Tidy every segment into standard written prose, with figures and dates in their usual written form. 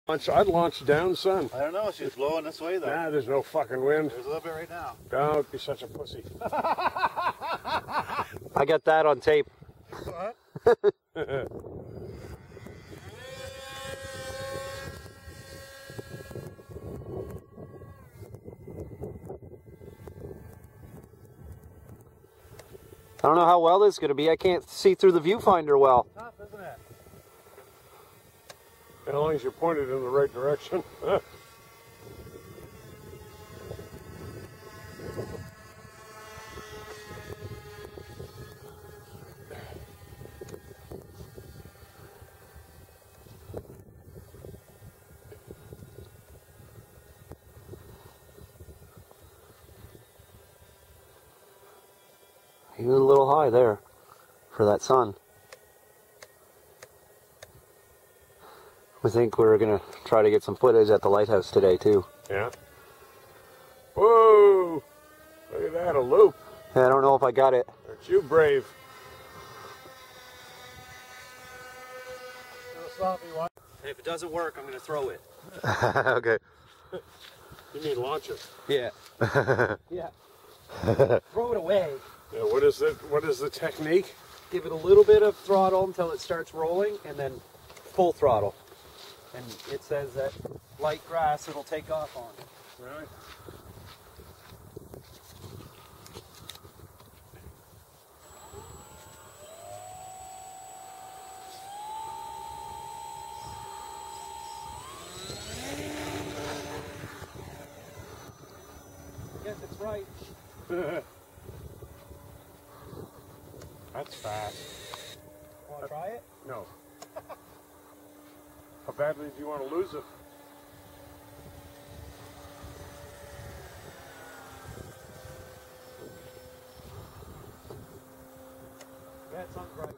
I'd launch down, son. I don't know. She's blowing this way, though. Nah, there's no fucking wind. There's a little bit right now. Don't be such a pussy. I got that on tape. What? I don't know how well this is going to be. I can't see through the viewfinder well. Tough, isn't it? As long as you point it in the right direction. He was a little high there for that sun. We think we're going to try to get some footage at the lighthouse today too. Yeah. Whoa! Look at that, a loop. I don't know if I got it. Aren't you brave? And if it doesn't work, I'm going to throw it. Okay. You mean launch it? Yeah. Yeah. Throw it away. Yeah, what is it? What is the technique? Give it a little bit of throttle until it starts rolling, and then full throttle. And it says that light grass it'll take off on. Right. Yes, it's right. That's fast. Want to try it? No. How badly do you want to lose it? Yeah, it sounds right.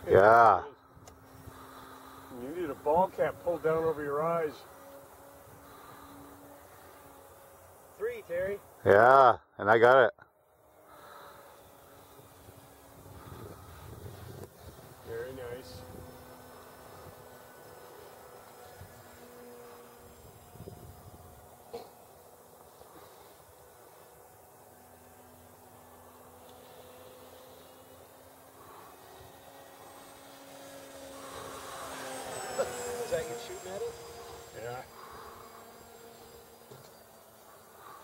Yeah. You need a ball cap pulled down over your eyes. 3, Terry. Yeah, and I got it. Very nice. Is that you shooting at it? Yeah.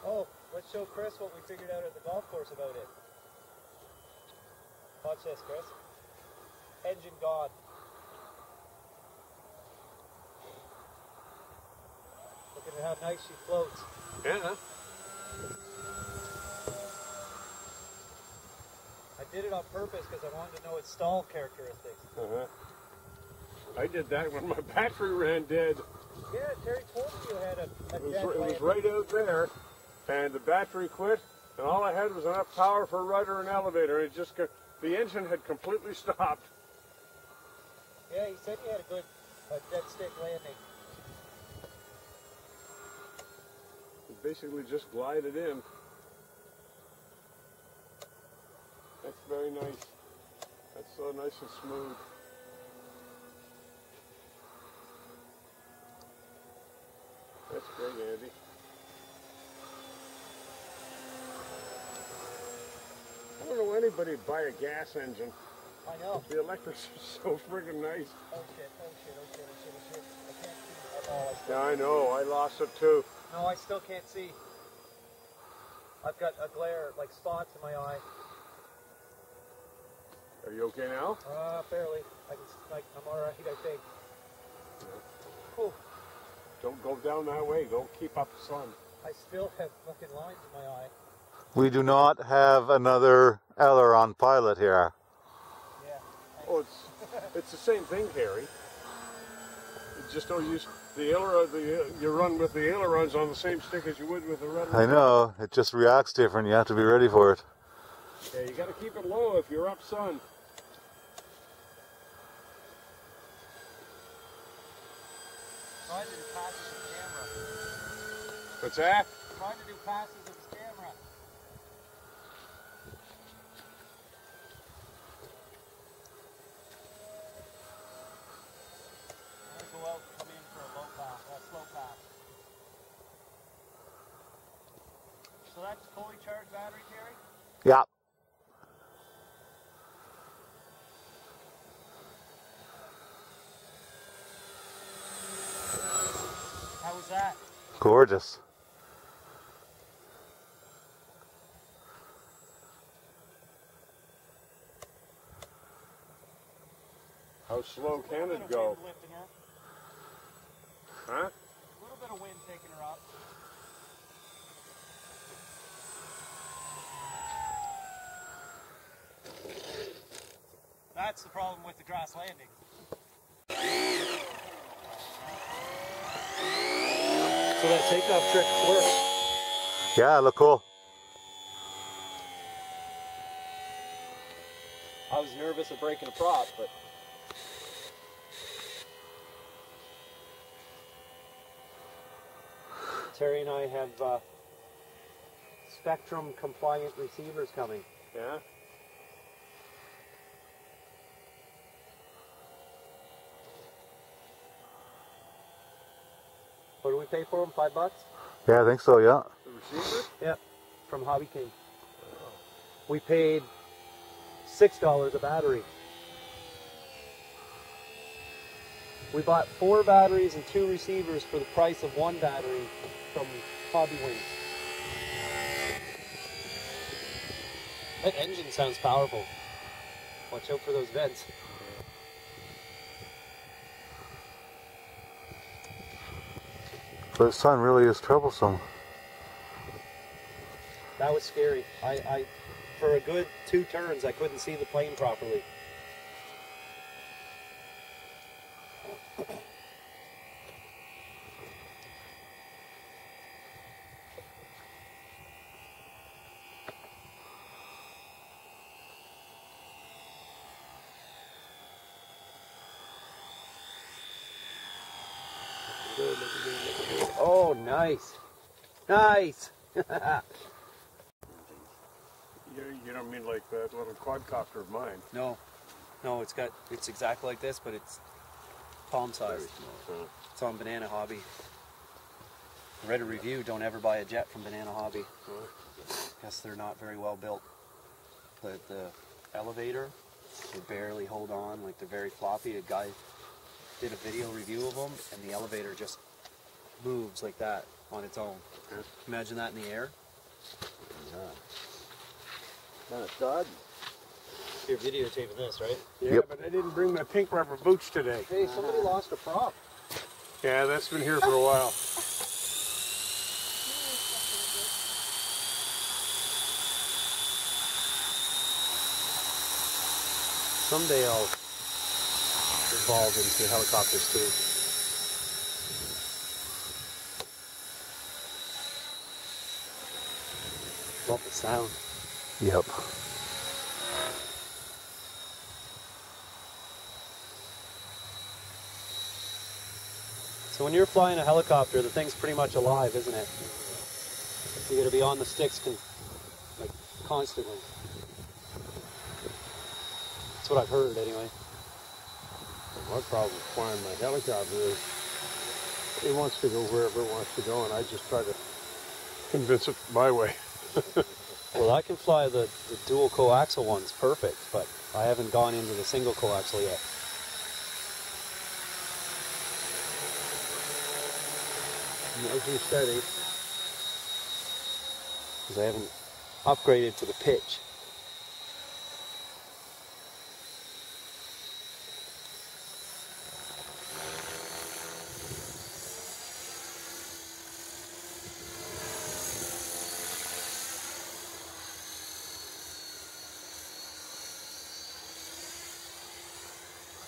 Oh, let's show Chris what we figured out at the golf course about it. Watch this, Chris. Engine gone. Look at how nice she floats. Yeah. I did it on purpose because I wanted to know its stall characteristics. Uh-huh. I did that when my battery ran dead. Yeah, Terry told me you had a It was right out there, and the battery quit, and all I had was enough power for a rudder and elevator, and it just the engine had completely stopped. Yeah, he said you had a dead stick landing. It basically just glided in. That's very nice. That's so nice and smooth. That's great, Andy. I don't know anybody buy a gas engine. I know. The electrics are so friggin' nice. Oh shit, oh shit, oh shit, oh shit, oh shit. I can't see. Oh, Yeah, I know. I lost it too. no, I still can't see. I've got a glare, like spots in my eye. Are you okay now? Barely. I'm alright, I think. Cool. Don't go down that way. Go keep up the sun. I still have fucking lines in my eye. We do not have another aileron pilot here. Yeah. Oh, it's the same thing, Harry. You just don't use the aileron. You run with the ailerons on the same stick as you would with the rudder. I know, it just reacts different. You have to be ready for it. Yeah, you got to keep it low if you're up sun. Trying to do passes with the camera. What's that? Trying to do passes with the camera. I'm gonna go out and come in for a low that fully charged battery, Terry? Yeah. How was that? Gorgeous. How slow can it go? Huh? A little bit of wind taking her up. That's the problem with the grass landing. So that takeoff trick works. Yeah, look cool. I was nervous of breaking a prop, but Terry and I have Spectrum compliant receivers coming. Yeah? What do we pay for them? $5? Yeah, I think so, yeah. The receiver? Yep, from Hobby King. We paid $6 a battery. We bought 4 batteries and 2 receivers for the price of 1 battery from Hobby Wings. That engine sounds powerful. Watch out for those vents. The sun really is troublesome. That was scary. I for a good 2 turns, I couldn't see the plane properly. Oh, nice. Nice. You don't mean like that little quadcopter of mine? No, it's exactly like this, but it's palm size. It's on Banana Hobby. I read a review, don't ever buy a jet from Banana Hobby. Guess they're not very well built. The elevator, they barely hold on, like they're very floppy. A guy did a video review of them, and the elevator just moves like that on its own. Imagine that in the air. Kind of dud. You're videotaping this, right? Yeah, Yep. but I didn't bring my pink rubber boots today. Hey, somebody lost a prop. Yeah, that's been here for a while. Someday I'll evolve into helicopters too. Love the sound. Yep. So when you're flying a helicopter, the thing's pretty much alive, isn't it? You got to be on the sticks like constantly. That's what I've heard, anyway. My problem with flying my helicopter is it wants to go wherever it wants to go, and I just try to convince it my way. Well, I can fly the dual coaxial ones perfect, but I haven't gone into the single coaxial yet. Nice and steady. Because I haven't upgraded to the pitch.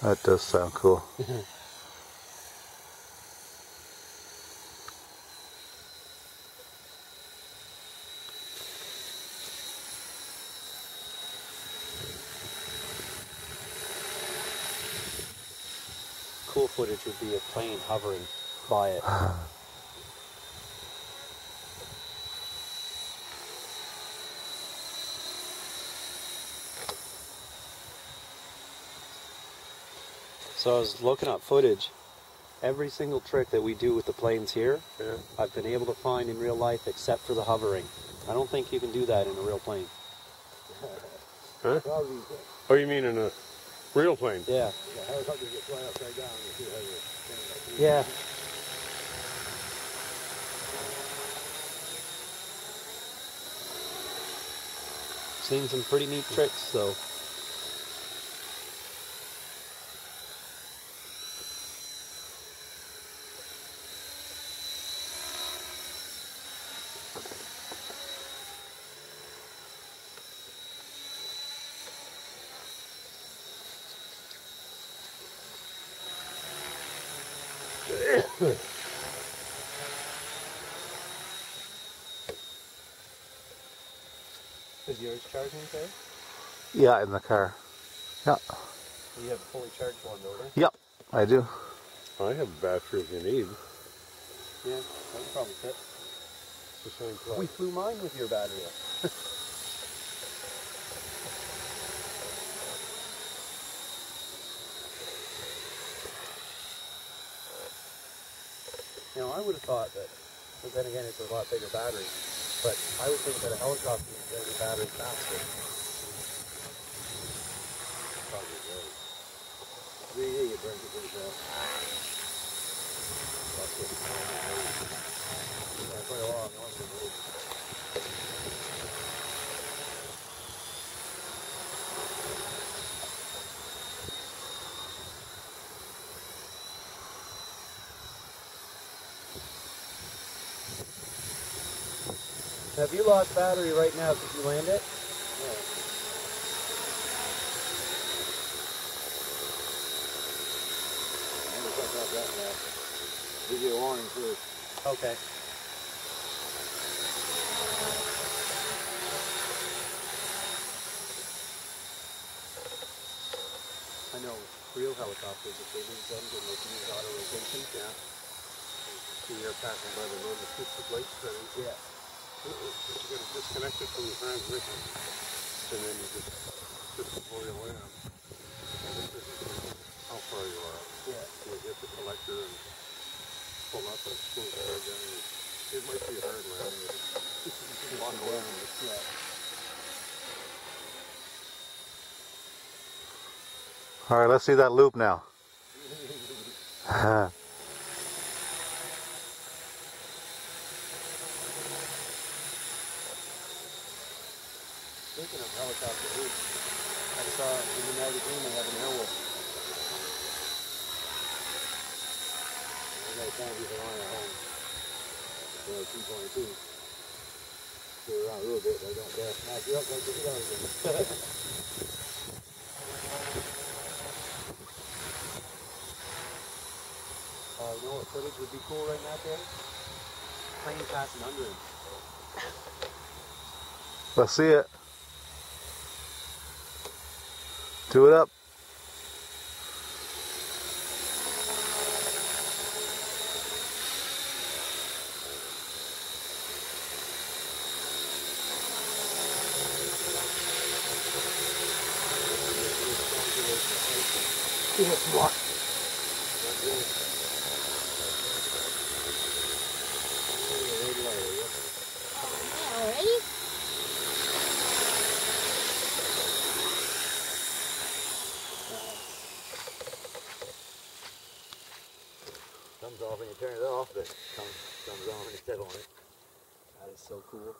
That does sound cool. Cool footage would be a plane hovering by it. So I was looking up footage. Every single trick that we do with the planes here, I've been able to find in real life except for the hovering. I don't think you can do that in a real plane. Huh? Oh, you mean in a real plane? Yeah. The helicopter gets fly upside down and see how you're standing up. Yeah. Seen some pretty neat tricks though. Is yours charging, sir? Yeah, in the car. Yeah. You have a fully charged one, don't you? Yep, I do. I have a battery if you need. Yeah, that would probably fit. It's the same plug. We flew mine with your battery. Now, I would have thought that, but then again, it's a lot bigger battery. But I would think that a helicopter would get the battery faster. Probably right. Yeah, you burn it pretty fast. That's what it's called. Quite a long one. Have you lost battery right now since you land it? Yeah. I'm going to cut off that now. Give you a warning first. Okay. I know real helicopters, if they lose engine, they can use auto rotation. Yeah. See, you're passing by the road with 50 plates turning. Yeah. But you got to disconnect it from the transmission. And then you just before you land. How far you are. Yeah. You hit the collector and pull up and slow down again. It might be hard landing. Walk around. Yeah. All right, let's see that loop now. Speaking of helicopter loops, I saw in the magazine they have an airwolf. I got a canopy for mine at home. So 222. Go around a little bit, but I don't dare smack you up like you get out again. You know what footage would be cool right now, Terry? Plane passing under him. Let's see it. Do it up. Already? Comes off when you turn it off, but comes on when you settle on it. That is so cool.